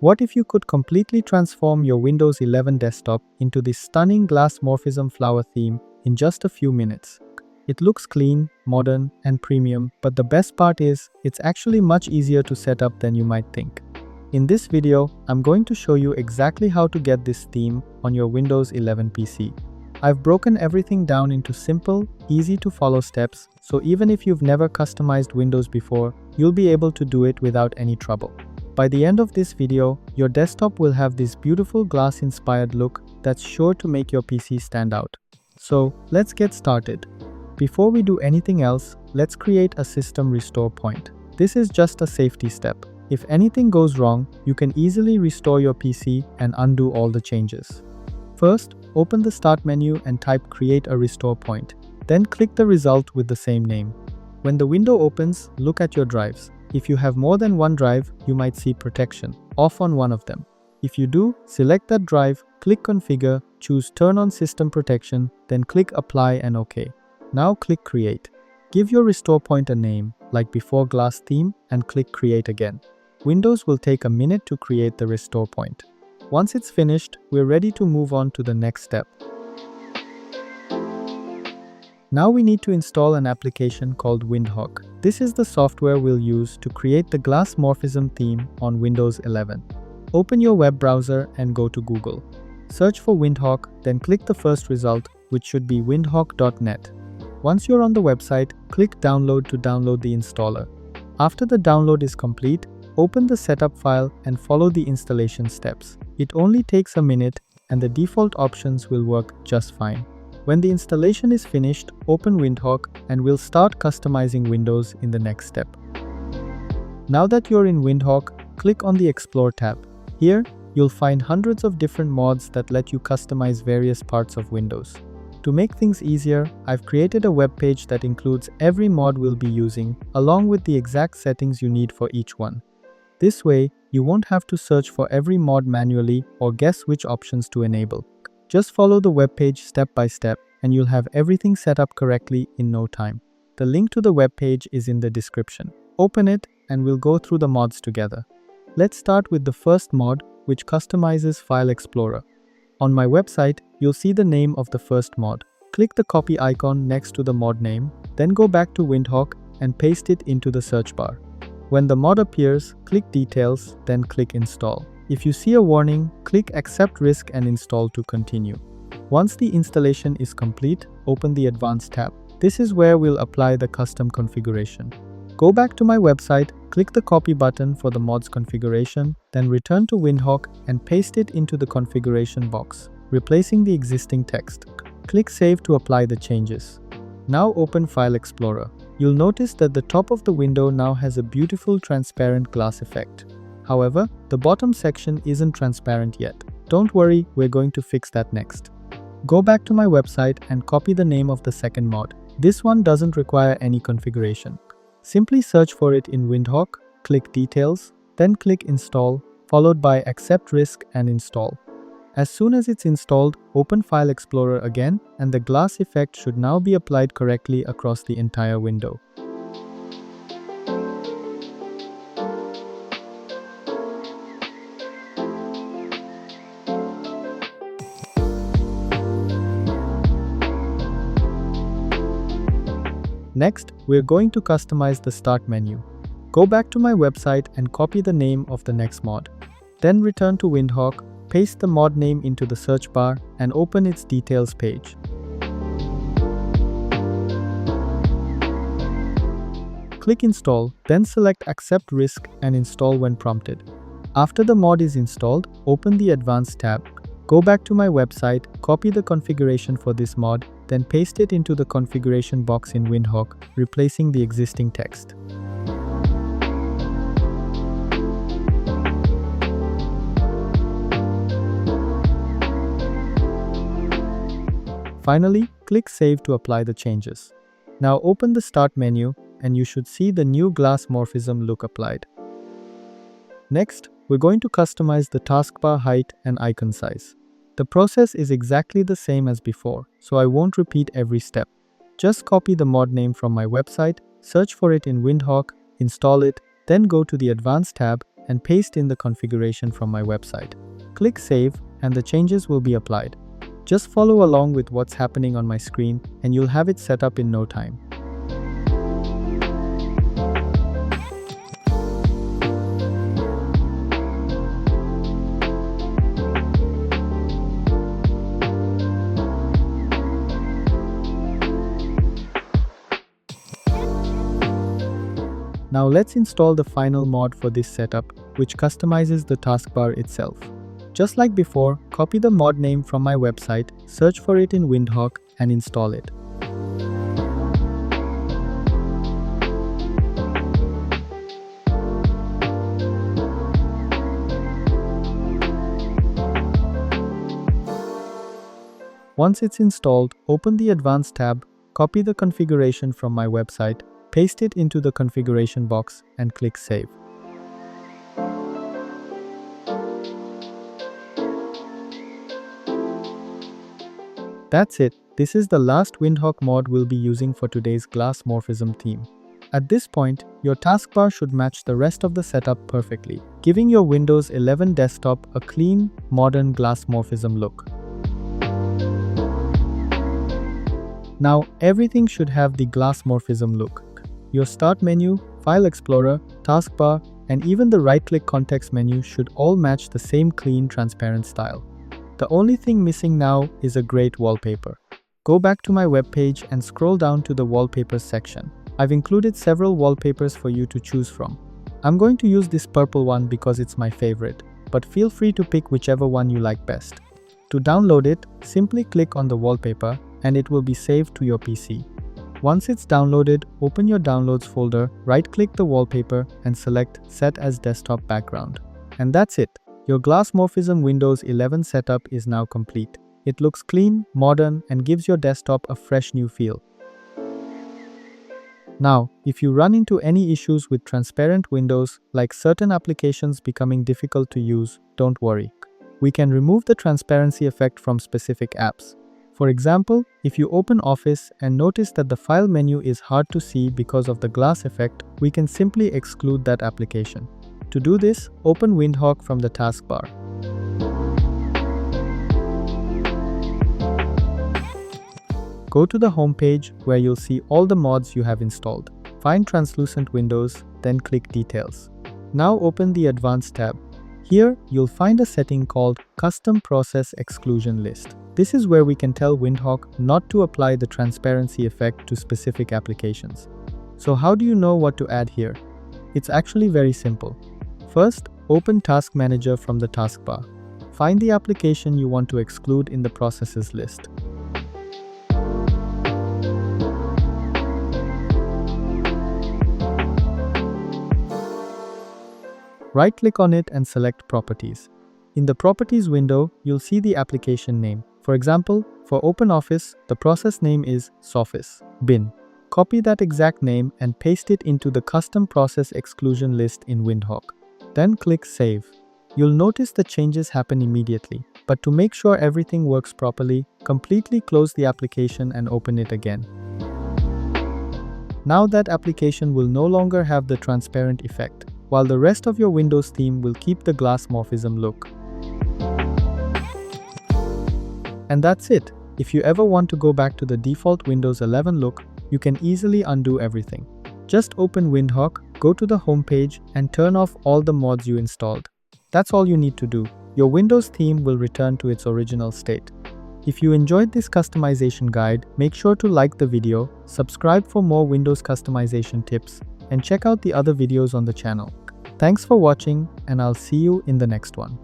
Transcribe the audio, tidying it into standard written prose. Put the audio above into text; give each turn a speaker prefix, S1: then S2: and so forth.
S1: What if you could completely transform your Windows 11 desktop into this stunning Glass Morphism flower theme in just a few minutes? It looks clean, modern, and premium, but the best part is, it's actually much easier to set up than you might think. In this video, I'm going to show you exactly how to get this theme on your Windows 11 PC. I've broken everything down into simple, easy to follow steps, so even if you've never customized Windows before, you'll be able to do it without any trouble. By the end of this video, your desktop will have this beautiful glass-inspired look that's sure to make your PC stand out. So, let's get started. Before we do anything else, let's create a system restore point. This is just a safety step. If anything goes wrong, you can easily restore your PC and undo all the changes. First, open the Start menu and type Create a Restore Point. Then click the result with the same name. When the window opens, look at your drives. If you have more than one drive, you might see Protection off on one of them. If you do, select that drive, click Configure, choose Turn on System Protection, then click Apply and OK. Now click Create. Give your restore point a name, like before Glass Theme, and click Create again. Windows will take a minute to create the restore point. Once it's finished, we're ready to move on to the next step. Now we need to install an application called Windhawk. This is the software we'll use to create the Glass Morphism theme on Windows 11. Open your web browser and go to Google. Search for Windhawk, then click the first result, which should be windhawk.net. Once you're on the website, click Download to download the installer. After the download is complete, open the setup file and follow the installation steps. It only takes a minute and the default options will work just fine. When the installation is finished, open Windhawk and we'll start customizing Windows in the next step. Now that you're in Windhawk, click on the Explore tab. Here, you'll find hundreds of different mods that let you customize various parts of Windows. To make things easier, I've created a web page that includes every mod we'll be using, along with the exact settings you need for each one. This way, you won't have to search for every mod manually or guess which options to enable. Just follow the web page step by step and you'll have everything set up correctly in no time. The link to the web page is in the description. Open it and we'll go through the mods together. Let's start with the first mod, which customizes File Explorer. On my website, you'll see the name of the first mod. Click the copy icon next to the mod name, then go back to Windhawk and paste it into the search bar. When the mod appears, click Details, then click Install. If you see a warning, click Accept Risk and Install to continue. Once the installation is complete, open the Advanced tab. This is where we'll apply the custom configuration. Go back to my website, click the copy button for the mod's configuration, then return to Windhawk and paste it into the configuration box, replacing the existing text. Click Save to apply the changes. Now open File Explorer. You'll notice that the top of the window now has a beautiful transparent glass effect. However, the bottom section isn't transparent yet. Don't worry, we're going to fix that next. Go back to my website and copy the name of the second mod. This one doesn't require any configuration. Simply search for it in Windhawk, click Details, then click Install, followed by Accept Risk and Install. As soon as it's installed, open File Explorer again, and the glass effect should now be applied correctly across the entire window. Next, we're going to customize the Start menu. Go back to my website and copy the name of the next mod. Then return to Windhawk, paste the mod name into the search bar and open its details page. Click Install, then select Accept Risk and Install when prompted. After the mod is installed, open the Advanced tab. Go back to my website, copy the configuration for this mod, then paste it into the configuration box in Windhawk, replacing the existing text. Finally, click Save to apply the changes. Now open the Start menu and you should see the new Glass Morphism look applied. Next, we're going to customize the taskbar height and icon size. The process is exactly the same as before, so I won't repeat every step. Just copy the mod name from my website, search for it in Windhawk, install it, then go to the Advanced tab and paste in the configuration from my website. Click Save and the changes will be applied. Just follow along with what's happening on my screen and you'll have it set up in no time. Now let's install the final mod for this setup, which customizes the taskbar itself. Just like before, copy the mod name from my website, search for it in Windhawk, and install it. Once it's installed, open the Advanced tab, copy the configuration from my website, paste it into the configuration box, and click Save. That's it. This is the last Windhawk mod we'll be using for today's Glass Morphism theme. At this point, your taskbar should match the rest of the setup perfectly, giving your Windows 11 desktop a clean, modern Glass Morphism look. Now, everything should have the Glass Morphism look. Your Start menu, File Explorer, Taskbar, and even the right-click context menu should all match the same clean, transparent style. The only thing missing now is a great wallpaper. Go back to my webpage and scroll down to the Wallpapers section. I've included several wallpapers for you to choose from. I'm going to use this purple one because it's my favorite, but feel free to pick whichever one you like best. To download it, simply click on the wallpaper and it will be saved to your PC. Once it's downloaded, open your Downloads folder, right-click the wallpaper and select Set as Desktop Background. And that's it. Your Glass Morphism Windows 11 setup is now complete. It looks clean, modern, and gives your desktop a fresh new feel. Now, if you run into any issues with transparent windows, like certain applications becoming difficult to use, don't worry. We can remove the transparency effect from specific apps. For example, if you open Office and notice that the file menu is hard to see because of the glass effect, we can simply exclude that application. To do this, open Windhawk from the taskbar. Go to the home page where you'll see all the mods you have installed. Find Translucent Windows, then click Details. Now open the Advanced tab. Here, you'll find a setting called Custom Process Exclusion List. This is where we can tell Windhawk not to apply the transparency effect to specific applications. So how do you know what to add here? It's actually very simple. First, open Task Manager from the taskbar. Find the application you want to exclude in the processes list. Right-click on it and select Properties. In the Properties window, you'll see the application name. For example, for OpenOffice, the process name is Soffice bin. Copy that exact name and paste it into the Custom Process Exclusion list in Windhawk. Then click Save. You'll notice the changes happen immediately, but to make sure everything works properly, completely close the application and open it again. Now that application will no longer have the transparent effect, while the rest of your Windows theme will keep the Glass Morphism look. And that's it. If you ever want to go back to the default Windows 11 look, you can easily undo everything. Just open Windhawk, go to the home page, and turn off all the mods you installed. That's all you need to do. Your Windows theme will return to its original state. If you enjoyed this customization guide, make sure to like the video, subscribe for more Windows customization tips, and check out the other videos on the channel. Thanks for watching, and I'll see you in the next one.